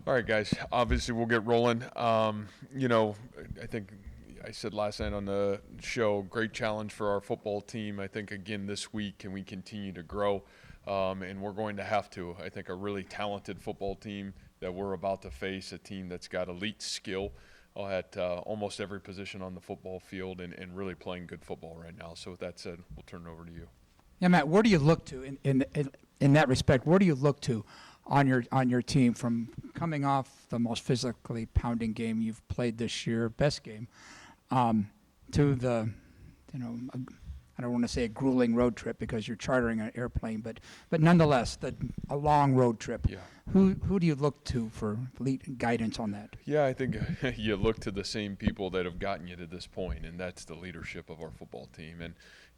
All right, guys. Obviously, we'll get rolling. I think I said last night on the show, great challenge for our football team. I think, again, this week, can we continue to grow? And we're going to have to. I think a really talented football team that we're about to face, a team that's got elite skill at almost every position on the football field and really playing good football right now. So with that said, we'll turn it over to you. Yeah, Matt, where do you look to in that respect? Where do you look to on your team from coming off the most physically pounding game you've played this year, best game, to the, I don't want to say a grueling road trip because you're chartering an airplane, but nonetheless, a long road trip. Yeah. Who do you look to for lead guidance on that? Yeah, I think you look to the same people that have gotten you to this point, and that's the leadership of our football team. And,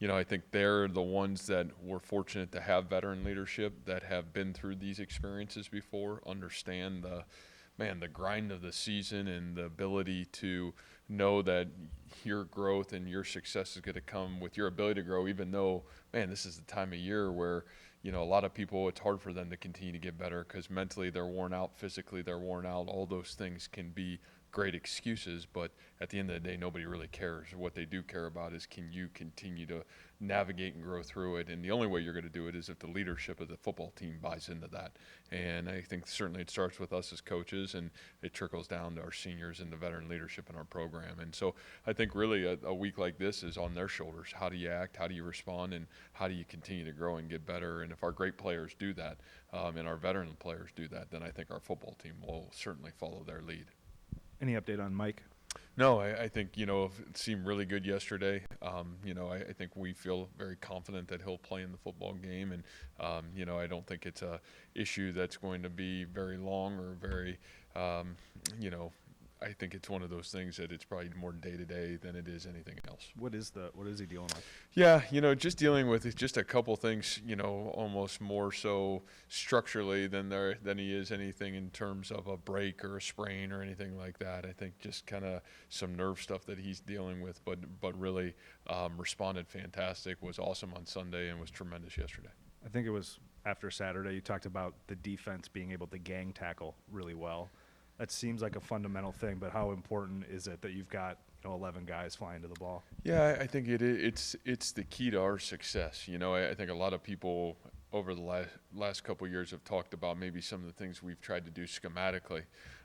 I think they're the ones that we're fortunate to have veteran leadership that have been through these experiences before, understand the grind of the season and the ability to know that your growth and your success is going to come with your ability to grow, even though, this is the time of year where, a lot of people, it's hard for them to continue to get better because mentally they're worn out, physically they're worn out. All those things can be great excuses, but at the end of the day, nobody really cares. What they do care about is, can you continue to navigate and grow through it? And the only way you're going to do it is if the leadership of the football team buys into that. And I think certainly it starts with us as coaches, and it trickles down to our seniors and the veteran leadership in our program. And so I think really a week like this is on their shoulders. How do you act? How do you respond? And how do you continue to grow and get better? And if our great players do that, and our veteran players do that, then I think our football team will certainly follow their lead. Any update on Mike? No, I think, it seemed really good yesterday. I think we feel very confident that he'll play in the football game. And, I don't think it's a issue that's going to be very long or very, I think it's one of those things that it's probably more day-to-day than it is anything else. What is he dealing with? Yeah, just dealing with just a couple things, almost more so structurally than he is anything in terms of a break or a sprain or anything like that. I think just kind of some nerve stuff that he's dealing with, but really responded fantastic, was awesome on Sunday, and was tremendous yesterday. I think it was after Saturday you talked about the defense being able to gang tackle really well. That seems like a fundamental thing, but how important is it that you've got 11 guys flying to the ball? Yeah, I think it's the key to our success. I think a lot of people over the last couple of years have talked about maybe some of the things we've tried to do schematically,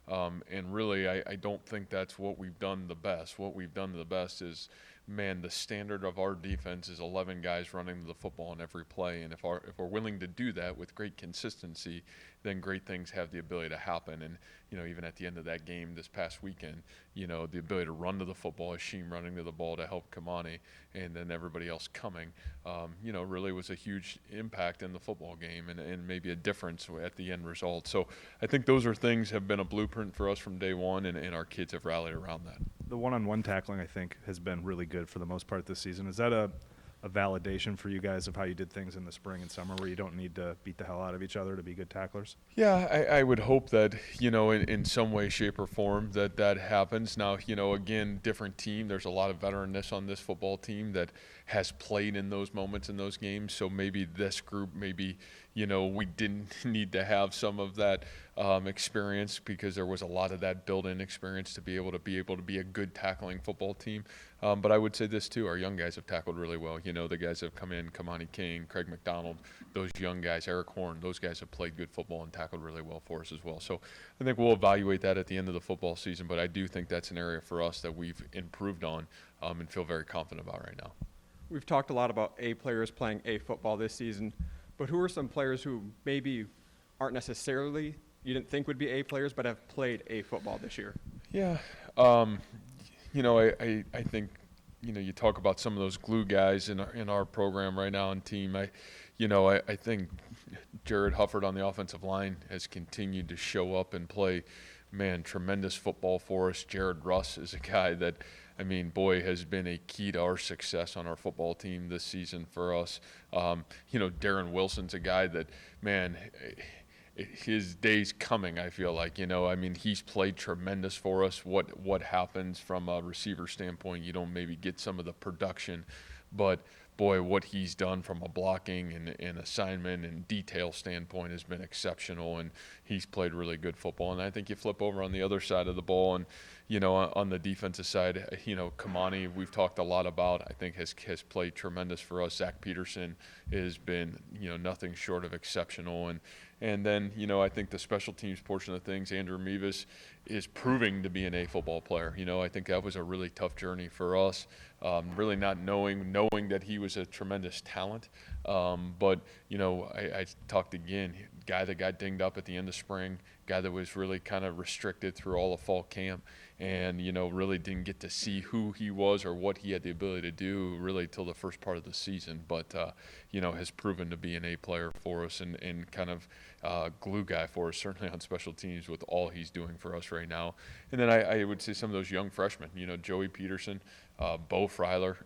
and really I don't think that's what we've done the best. What we've done the best is, the standard of our defense is 11 guys running the football in every play, and if we're willing to do that with great consistency, then great things have the ability to happen. And even at the end of that game this past weekend, the ability to run to the football, Hashim running to the ball to help Kamani, and then everybody else coming, really was a huge impact in the football game and maybe a difference at the end result. So I think those are things have been a blueprint for us from day one, and our kids have rallied around that. The one-on-one tackling, I think, has been really good for the most part this season. Is that a validation for you guys of how you did things in the spring and summer, where you don't need to beat the hell out of each other to be good tacklers? Yeah, I would hope that, in some way, shape, or form that happens. Now, again, different team. There's a lot of veteranness on this football team that has played in those moments in those games. So maybe this group, we didn't need to have some of that experience because there was a lot of that built-in experience to be able to be a good tackling football team. But I would say this too: our young guys have tackled really well. The guys have come in, Kamani King, Craig McDonald, those young guys, Eric Horn, those guys have played good football and tackled really well for us as well. So I think we'll evaluate that at the end of the football season. But I do think that's an area for us that we've improved on and feel very confident about right now. We've talked a lot about A players playing A football this season, but who are some players who maybe aren't necessarily you didn't think would be A players but have played A football this year? Yeah. I think, you talk about some of those glue guys in our program right now and team. I think Jared Hufford on the offensive line has continued to show up and play, tremendous football for us. Jared Russ is a guy that, has been a key to our success on our football team this season for us. Darren Wilson's a guy that, his day's coming, I feel like. He's played tremendous for us. What happens from a receiver standpoint, you don't maybe get some of the production, but boy, what he's done from a blocking and assignment and detail standpoint has been exceptional, and he's played really good football. And I think you flip over on the other side of the ball, and on the defensive side, Kamani, we've talked a lot about, I think has played tremendous for us. Zach Peterson has been, nothing short of exceptional. And then, I think the special teams portion of things, Andrew Mevis is proving to be an A football player. I think that was a really tough journey for us, really not knowing that he was a tremendous talent. But, I talked again, guy that got dinged up at the end of spring, guy that was really kind of restricted through all of fall camp, and really didn't get to see who he was or what he had the ability to do really till the first part of the season, but has proven to be an A player for us and kind of glue guy for us, certainly on special teams with all he's doing for us right now. And then I would say some of those young freshmen, Joey Peterson, Bo Freiler,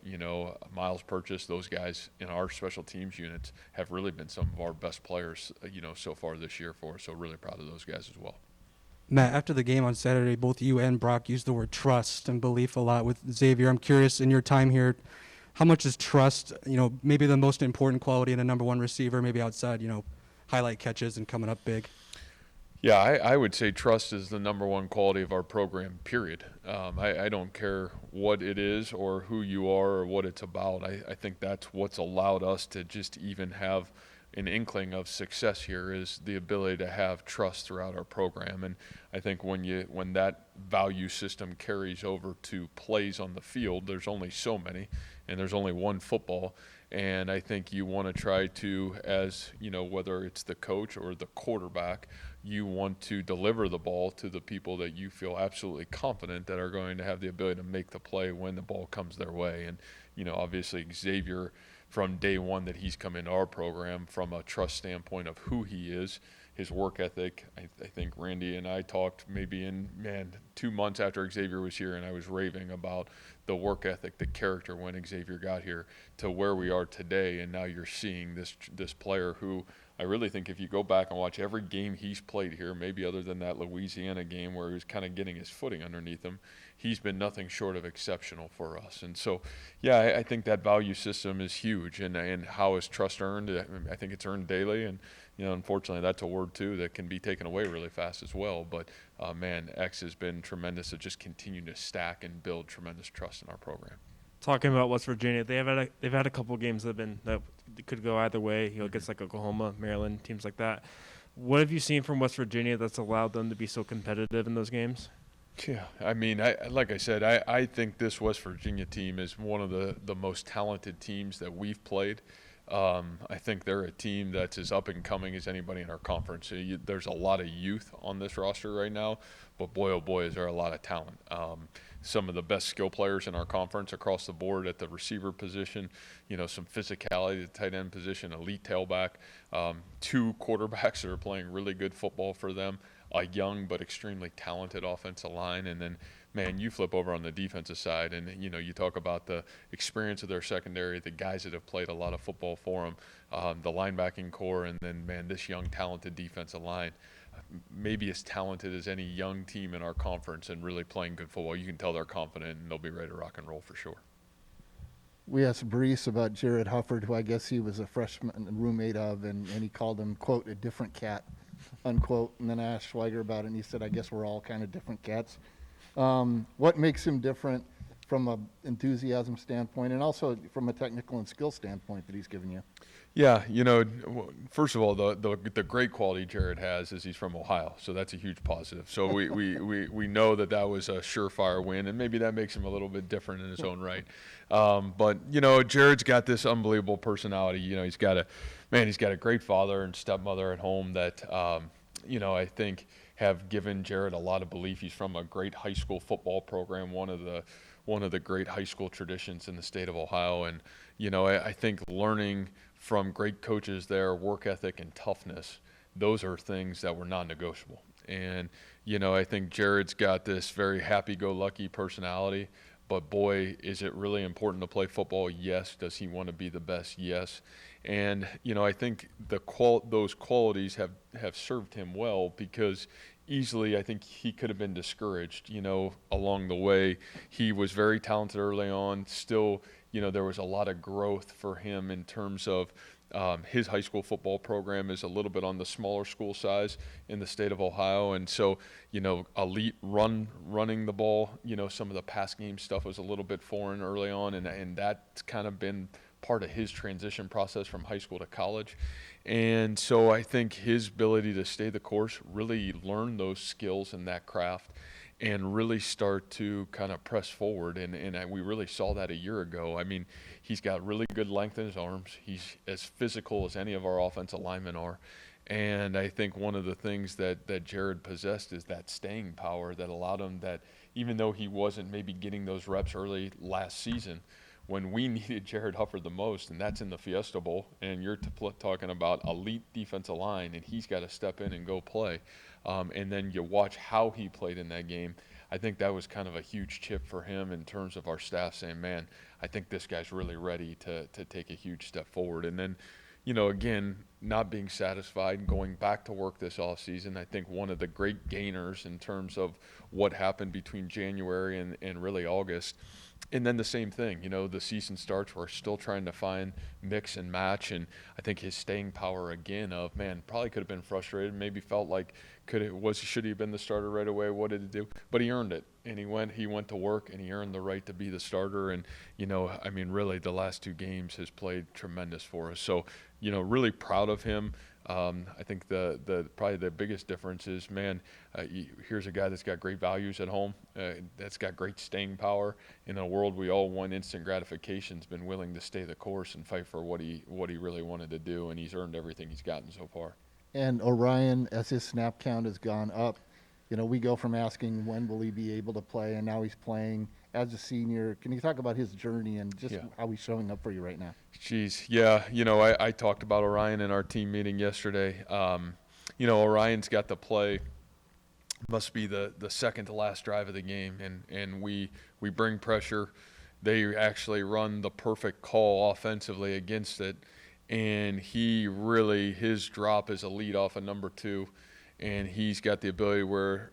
Miles Purchase, those guys in our special teams units have really been some of our best players, so far this year for us. So really proud of those guys as well. Matt, after the game on Saturday, both you and Brock used the word trust and belief a lot with Xavier. I'm curious, in your time here, how much is trust, maybe the most important quality in a number one receiver, maybe outside, highlight catches and coming up big? Yeah, I would say trust is the number one quality of our program, period. I don't care what it is or who you are or what it's about. I think that's what's allowed us to just even have an inkling of success here, is the ability to have trust throughout our program. And I think when that value system carries over to plays on the field, there's only so many, and there's only one football. And I think you want to try to, as whether it's the coach or the quarterback, you want to deliver the ball to the people that you feel absolutely confident that are going to have the ability to make the play when the ball comes their way. And obviously Xavier, from day one that he's come into our program, from a trust standpoint of who he is, his work ethic. I think Randy and I talked maybe 2 months after Xavier was here, and I was raving about the work ethic, the character when Xavier got here to where we are today. And now you're seeing this player who I really think if you go back and watch every game he's played here, maybe other than that Louisiana game where he was kind of getting his footing underneath him, he's been nothing short of exceptional for us. And so, yeah, I think that value system is huge. And how is trust earned? I think it's earned daily. And, unfortunately, that's a word, too, that can be taken away really fast as well. But, X has been tremendous at just continuing to stack and build tremendous trust in our program. Talking about West Virginia, they've had a couple games that could go either way. Against like Oklahoma, Maryland, teams like that. What have you seen from West Virginia that's allowed them to be so competitive in those games? Yeah, I mean, like I said, I think this West Virginia team is one of the most talented teams that we've played. I think they're a team that's as up and coming as anybody in our conference. There's a lot of youth on this roster right now, but boy, oh boy, is there a lot of talent. Some of the best skill players in our conference across the board at the receiver position, some physicality at the tight end position, elite tailback, 2 quarterbacks that are playing really good football for them, a young but extremely talented offensive line, and then, man, you flip over on the defensive side and, you talk about the experience of their secondary, the guys that have played a lot of football for them, the linebacking core, and then, man, this young talented defensive line. Maybe as talented as any young team in our conference and really playing good football. You can tell they're confident and they'll be ready to rock and roll for sure. We asked Brees about Jared Hufford, who I guess he was a freshman roommate of, and he called him, quote, a different cat, unquote. And then I asked Schweiger about it, and he said, I guess we're all kind of different cats. What makes him different from an enthusiasm standpoint and also from a technical and skill standpoint that he's given you? Yeah, first of all, the great quality Jared has is he's from Ohio, so that's a huge positive. So we know that was a surefire win, and maybe that makes him a little bit different in his own right. But Jared's got this unbelievable personality. He's got a great father and stepmother at home that I think have given Jared a lot of belief. He's from a great high school football program, one of the great high school traditions in the state of Ohio, and I think learning from great coaches there, work ethic and toughness, those are things that were non-negotiable. And, I think Jared's got this very happy-go-lucky personality, but boy, is it really important to play football? Yes. Does he want to be the best? Yes. And, I think those qualities have served him well, because easily I think he could have been discouraged, along the way. He was very talented early on, still there was a lot of growth for him in terms of his high school football program is a little bit on the smaller school size in the state of Ohio. And so, elite running the ball, some of the pass game stuff was a little bit foreign early on. And that's kind of been part of his transition process from high school to college. And so I think his ability to stay the course, really learn those skills and that craft, and really start to kind of press forward. And we really saw that a year ago. I mean, he's got really good length in his arms. He's as physical as any of our offensive linemen are. And I think one of the things that Jared possessed is that staying power that allowed him that, even though he wasn't maybe getting those reps early last season, when we needed Jared Hufford the most, and that's in the Fiesta Bowl, and you're talking about elite defensive line, and he's got to step in and go play. And then you watch how he played in that game. I think that was kind of a huge chip for him in terms of our staff saying, man, I think this guy's really ready to take a huge step forward. And then, again, not being satisfied, going back to work this offseason. I think one of the great gainers in terms of what happened between January and really August. And then the same thing, the season starts, we're still trying to find mix and match. And I think his staying power again of, man, probably could have been frustrated, maybe felt like should he have been the starter right away? What did he do? But he earned it. And he went to work and he earned the right to be the starter. And, really the last two games has played tremendous for us. So, really proud of him. I think probably the biggest difference is, man, here's a guy that's got great values at home, that's got great staying power. In a world we all want instant gratification, has been willing to stay the course and fight for what he really wanted to do, and he's earned everything he's gotten so far. And Orion, as his snap count has gone up, we go from asking when will he be able to play, and now he's playing as a senior. Can you talk about his journey and just how he's showing up for you right now? Jeez, yeah. I talked about Orion in our team meeting yesterday. Orion's got to play, must be the second to last drive of the game, and we bring pressure. They actually run the perfect call offensively against it, and his drop is a lead off of number 2, and he's got the ability where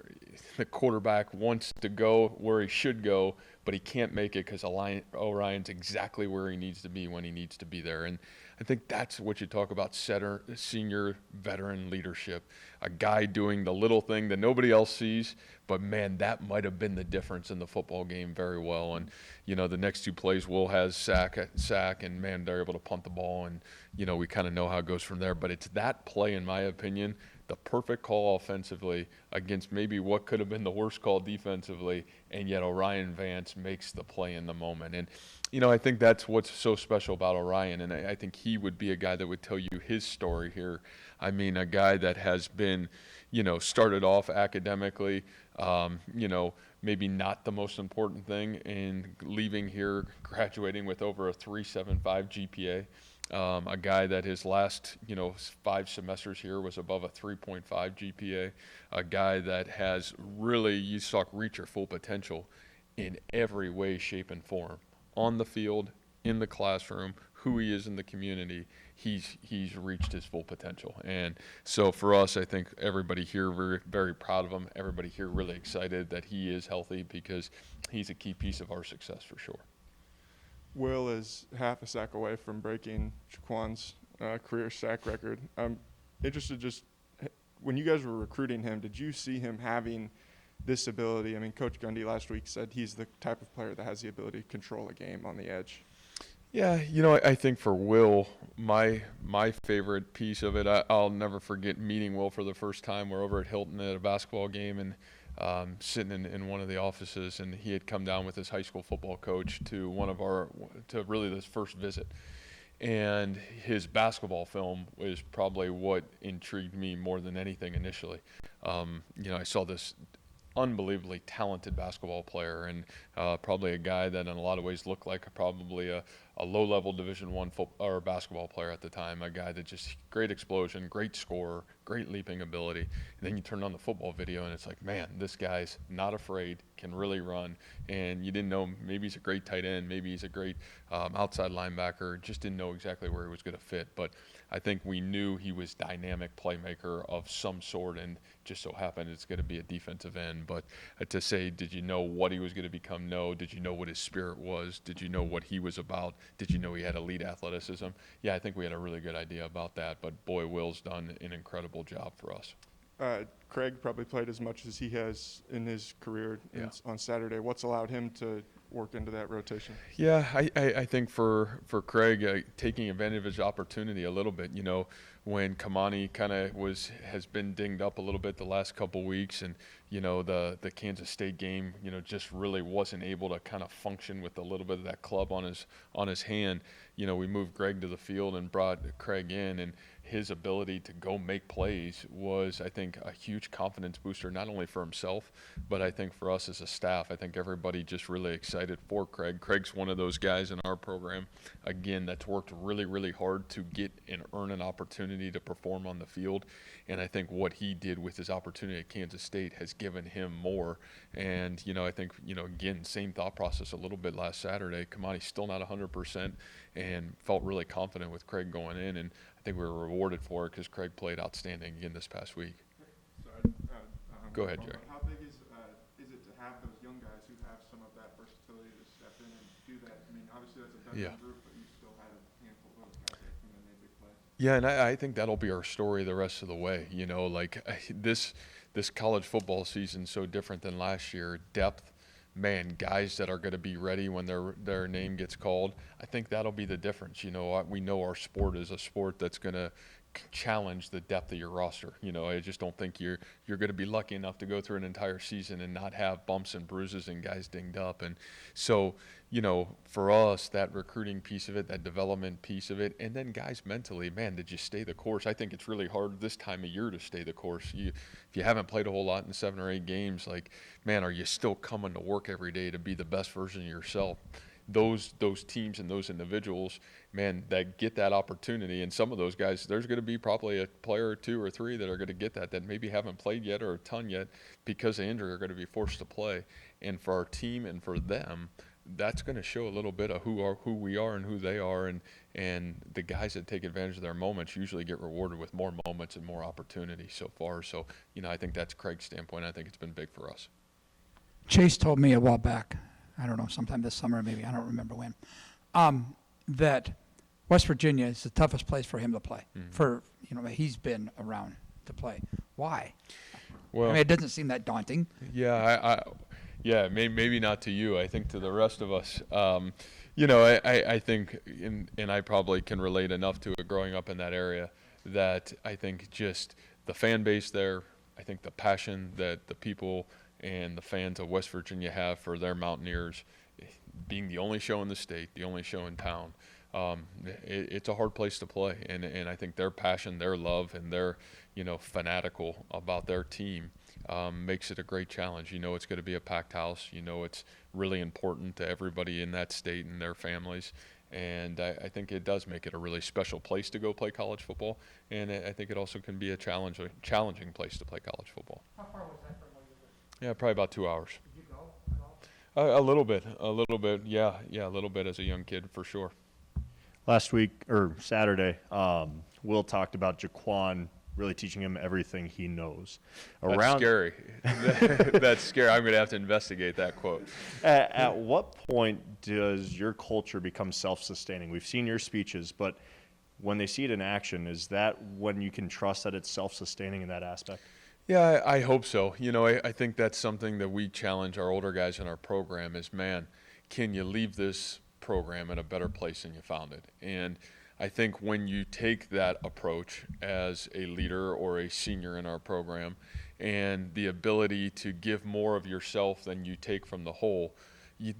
the quarterback wants to go where he should go, but he can't make it because Orion's exactly where he needs to be when he needs to be there. And I think that's what you talk about, senior veteran leadership, a guy doing the little thing that nobody else sees, but man, that might have been the difference in the football game very well. And, the next two plays, Will has sack, and man, they're able to punt the ball, and, we kind of know how it goes from there. But it's that play, in my opinion, the perfect call offensively against maybe what could have been the worst call defensively, and yet Orion Vance makes the play in the moment. And, I think that's what's so special about Orion, and I think he would be a guy that would tell you his story here. I mean, a guy that has been, started off academically, maybe not the most important thing, and leaving here, graduating with over a 3.75 GPA. A guy that his last, 5 semesters here was above a 3.5 GPA. A guy that has really, reach your full potential in every way, shape, and form. On the field, in the classroom, who he is in the community, he's reached his full potential. And so for us, I think everybody here very, very proud of him. Everybody here really excited that he is healthy, because he's a key piece of our success for sure. Will is half a sack away from breaking Jaquan's career sack record. I'm interested, just when you guys were recruiting him, did you see him having this ability? I mean, Coach Gundy last week said he's the type of player that has the ability to control a game on the edge. Yeah, I think for Will, my favorite piece of it, I'll never forget meeting Will for the first time. We're over at Hilton at a basketball game, and sitting in one of the offices, and he had come down with his high school football coach to really this first visit. And his basketball film was probably what intrigued me more than anything initially. I saw this unbelievably talented basketball player, and probably a guy that in a lot of ways looked like probably a a low-level Division I or basketball player at the time, a guy that just great explosion, great scorer, great leaping ability. And then you turn on the football video, and it's like, man, this guy's not afraid, can really run. And you didn't know, maybe he's a great tight end, maybe he's a great outside linebacker, just didn't know exactly where he was going to fit. But I think we knew he was dynamic playmaker of some sort, and just so happened it's going to be a defensive end. But to say, did you know what he was going to become? No. Did you know what his spirit was? Did you know what he was about? Did you know he had elite athleticism? Yeah, I think we had a really good idea about that. But boy, Will's done an incredible job for us. Craig probably played as much as he has in his career on Saturday. What's allowed him to work into that rotation? Yeah, I think for Craig, taking advantage of his opportunity a little bit, you know, when Kamani kind of has been dinged up a little bit the last couple weeks, and you know the Kansas State game, you know, just really wasn't able to kind of function with a little bit of that club on his hand. You know, we moved Greg to the field and brought Craig in, and his ability to go make plays was, I think, a huge confidence booster, not only for himself, but I think for us as a staff. I think everybody just really excited for Craig. Craig's one of those guys in our program, again, that's worked really, really hard to get and earn an opportunity to perform on the field. And I think what he did with his opportunity at Kansas State has given him more. And, you know, I think, you know, again, same thought process a little bit last Saturday. Kamani's still not 100% and felt really confident with Craig going in. And I think we were rewarded for it because Craig played outstanding again this past week. Sorry, Go ahead, Jerry. How big is it to have those young guys who have some of that versatility to step in and do that? I mean, obviously that's a veteran group, but you still had a handful of those guys that come in and made big plays. Yeah, and I think that'll be our story the rest of the way. You know, like this college football season's so different than last year. Depth, man, guys that are going to be ready when their name gets called. I think that'll be the difference. You know, we know our sport is a sport that's going to challenge the depth of your roster. You know, I just don't think you're going to be lucky enough to go through an entire season and not have bumps and bruises and guys dinged up. And so, you know, for us, that recruiting piece of it, that development piece of it, and then guys mentally, man, did you stay the course? I think it's really hard this time of year to stay the course. If you haven't played a whole lot in 7 or 8 games, like, man, are you still coming to work every day to be the best version of yourself? Those teams and those individuals, man, that get that opportunity, and some of those guys, there's going to be probably a player or 2 or 3 that are going to get that maybe haven't played yet or a ton yet because of injury are going to be forced to play. And for our team and for them, that's going to show a little bit of who we are and who they are, and the guys that take advantage of their moments usually get rewarded with more moments and more opportunity so far. So, you know, I think that's Craig's standpoint. I think it's been big for us. Chase told me a while back, I don't know, sometime this summer maybe, I don't remember when, that West Virginia is the toughest place for him to play. For, you know, he's been around to play. Why? Well, I mean, it doesn't seem that daunting. Yeah, yeah, maybe not to you. I think to the rest of us, you know, I think, and I probably can relate enough to it growing up in that area, that I think just the fan base there, I think the passion that the people and the fans of West Virginia have for their Mountaineers, being the only show in the state, the only show in town, it's a hard place to play. And I think their passion, their love, and their, you know, fanatical about their team makes it a great challenge. You know, it's going to be a packed house. You know, it's really important to everybody in that state and their families. And I think it does make it a really special place to go play college football. And I think it also can be a challenging place to play college football. How far was that from where you lived? Yeah, probably about 2 hours. Did you go at all? A little bit. Yeah, a little bit as a young kid for sure. Last week, or Saturday, Will talked about Jaquan really teaching him everything he knows. That's scary. That's scary. I'm going to have to investigate that quote. At what point does your culture become self-sustaining? We've seen your speeches, but when they see it in action, is that when you can trust that it's self-sustaining in that aspect? Yeah, I hope so. You know, I think that's something that we challenge our older guys in our program is, man, can you leave this program in a better place than you found it? And I think when you take that approach as a leader or a senior in our program and the ability to give more of yourself than you take from the whole,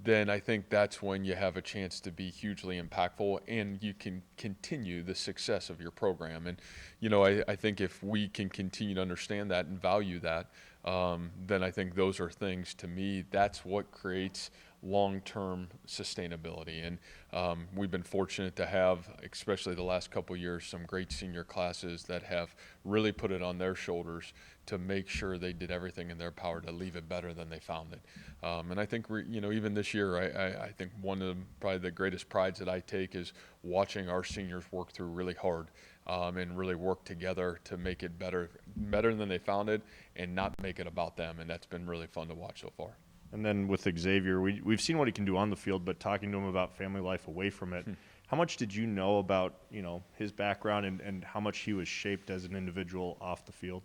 then I think that's when you have a chance to be hugely impactful and you can continue the success of your program. And, you know, I think if we can continue to understand that and value that, then I think those are things, to me, that's what creates long-term sustainability. And we've been fortunate to have, especially the last couple of years, some great senior classes that have really put it on their shoulders to make sure they did everything in their power to leave it better than they found it. And I think, even this year, I think one of probably the greatest prides that I take is watching our seniors work through really hard and really work together to make it better than they found it and not make it about them. And that's been really fun to watch so far. And then with Xavier, we've seen what he can do on the field, but talking to him about family life away from it, how much did you know about, his background and how much he was shaped as an individual off the field?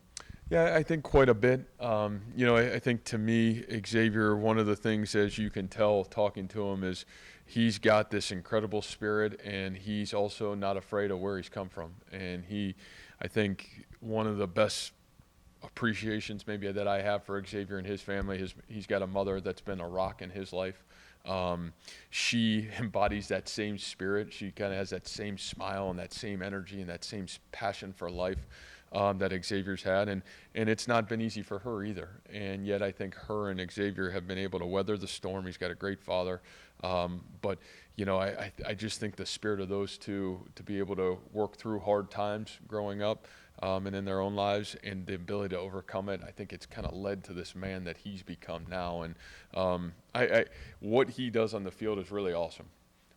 Yeah, I think quite a bit. I think to me, Xavier, one of the things, as you can tell talking to him, is he's got this incredible spirit, and he's also not afraid of where he's come from. And I think one of the best appreciations maybe that I have for Xavier and his family is he's got a mother that's been a rock in his life. She embodies that same spirit. She kind of has that same smile and that same energy and that same passion for life that Xavier's had, and it's not been easy for her either. And yet I think her and Xavier have been able to weather the storm. He's got a great father, but I just think the spirit of those two to be able to work through hard times growing up and in their own lives, and the ability to overcome it, I think it's kind of led to this man that he's become now. And what he does on the field is really awesome.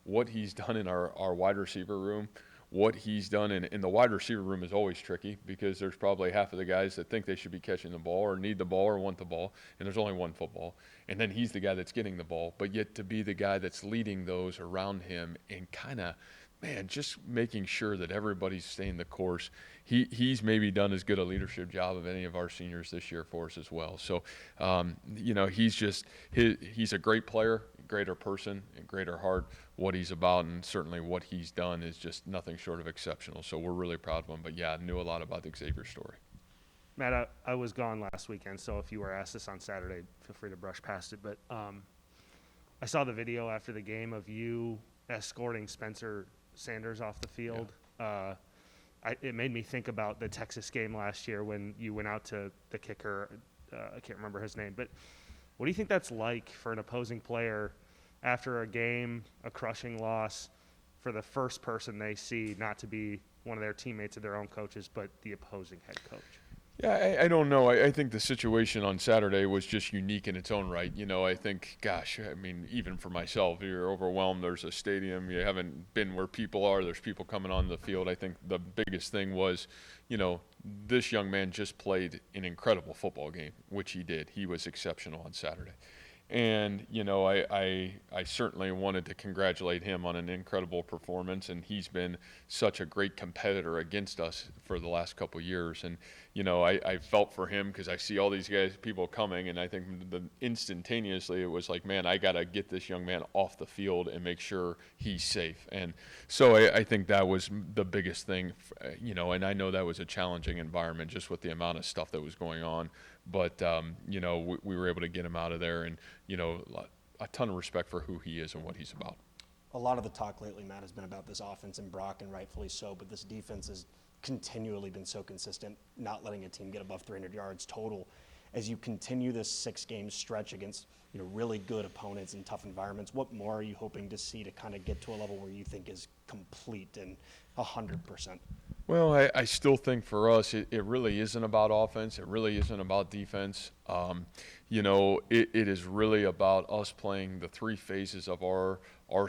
What he's done in our wide receiver room, what he's done in the wide receiver room is always tricky because there's probably half of the guys that think they should be catching the ball or need the ball or want the ball, and there's only one football. And then he's the guy that's getting the ball, but yet to be the guy that's leading those around him and kind of, just making sure that everybody's staying the course. He's maybe done as good a leadership job of any of our seniors this year for us as well. So, he's a great player, greater person, and greater heart. What he's about and certainly what he's done is just nothing short of exceptional. So we're really proud of him. But yeah, I knew a lot about the Xavier story. Matt, I was gone last weekend, so if you were asked this on Saturday, feel free to brush past it. But I saw the video after the game of you escorting Spencer Sanders off the field. Yeah. It made me think about the Texas game last year when you went out to the kicker. I can't remember his name, but what do you think that's like for an opposing player after a game, a crushing loss, for the first person they see not to be one of their teammates or their own coaches, but the opposing head coach? Yeah, I don't know. I think the situation on Saturday was just unique in its own right. I think, even for myself, you're overwhelmed. There's a stadium. You haven't been where people are. There's people coming on the field. I think the biggest thing was, this young man just played an incredible football game, which he did. He was exceptional on Saturday. And, I certainly wanted to congratulate him on an incredible performance, and he's been such a great competitor against us for the last couple of years. And, I felt for him because I see all these people coming, and I think instantaneously it was like, man, I got to get this young man off the field and make sure he's safe. And so I think that was the biggest thing, and I know that was a challenging environment just with the amount of stuff that was going on. But, we were able to get him out of there, and, a ton of respect for who he is and what he's about. A lot of the talk lately, Matt, has been about this offense and Brock, and rightfully so, but this defense has continually been so consistent, not letting a team get above 300 yards total. As you continue this 6-game stretch against really good opponents in tough environments, what more are you hoping to see to kind of get to a level where you think is complete and 100%? Well, I still think for us, it really isn't about offense. It really isn't about defense. It is really about us playing the three phases of our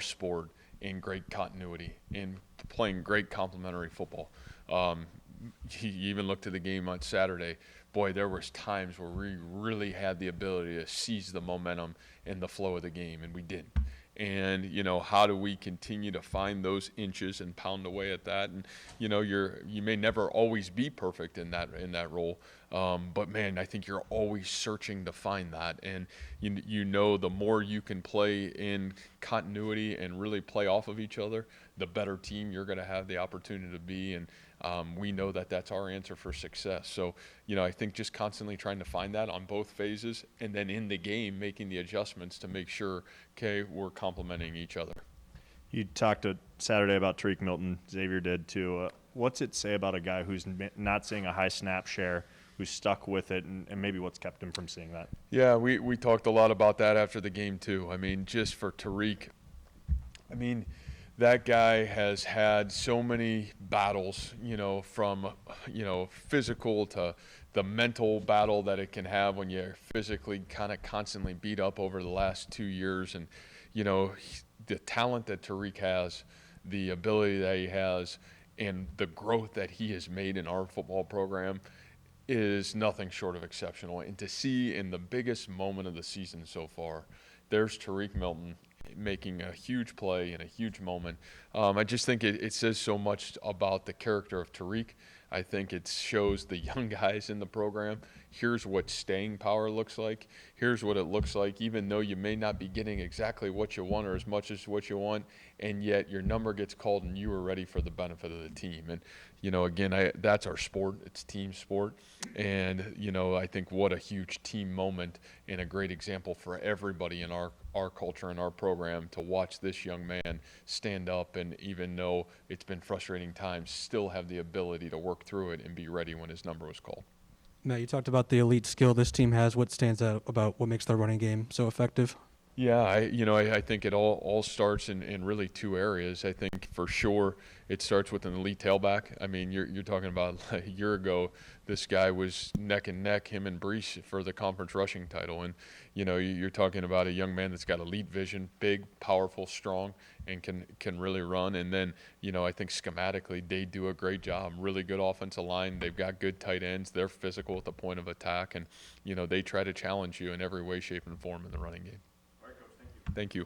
sport in great continuity and playing great complementary football. You even looked at the game on Saturday. Boy, there was times where we really had the ability to seize the momentum and the flow of the game, and we didn't. And, how do we continue to find those inches and pound away at that? And, you may never always be perfect in that role. But man, I think you're always searching to find that. And the more you can play in continuity and really play off of each other, the better team you're going to have the opportunity to be. And we know that that's our answer for success. So, I think just constantly trying to find that on both phases, and then in the game making the adjustments to make sure, okay, we're complementing each other. You talked Saturday about Tariq Milton. Xavier did too. What's it say about a guy who's not seeing a high snap share, who stuck with it, and maybe what's kept him from seeing that? Yeah, we talked a lot about that after the game too. I mean, just for Tariq, I mean, that guy has had so many battles, from, physical to the mental battle that it can have when you're physically kind of constantly beat up over the last 2 years. And, the talent that Tariq has, the ability that he has, and the growth that he has made in our football program is nothing short of exceptional. And to see in the biggest moment of the season so far, there's Tariq Milton making a huge play in a huge moment. I just think it says so much about the character of Tariq. I think it shows the young guys in the program, here's what staying power looks like. Here's what it looks like, even though you may not be getting exactly what you want or as much as what you want, and yet your number gets called and you are ready for the benefit of the team. And, again, that's our sport. It's team sport. And, I think what a huge team moment and a great example for everybody in our culture and our program to watch this young man stand up and, even though it's been frustrating times, still have the ability to work through it and be ready when his number was called. Matt, you talked about the elite skill this team has. What stands out about what makes their running game so effective? Yeah, I think it all starts in really two areas. I think for sure it starts with an elite tailback. I mean, you're talking about a year ago, this guy was neck and neck, him and Brees, for the conference rushing title. And, you're talking about a young man that's got elite vision, big, powerful, strong, and can really run. And then, I think schematically they do a great job. Really good offensive line. They've got good tight ends. They're physical at the point of attack. And, they try to challenge you in every way, shape, and form in the running game. Thank you.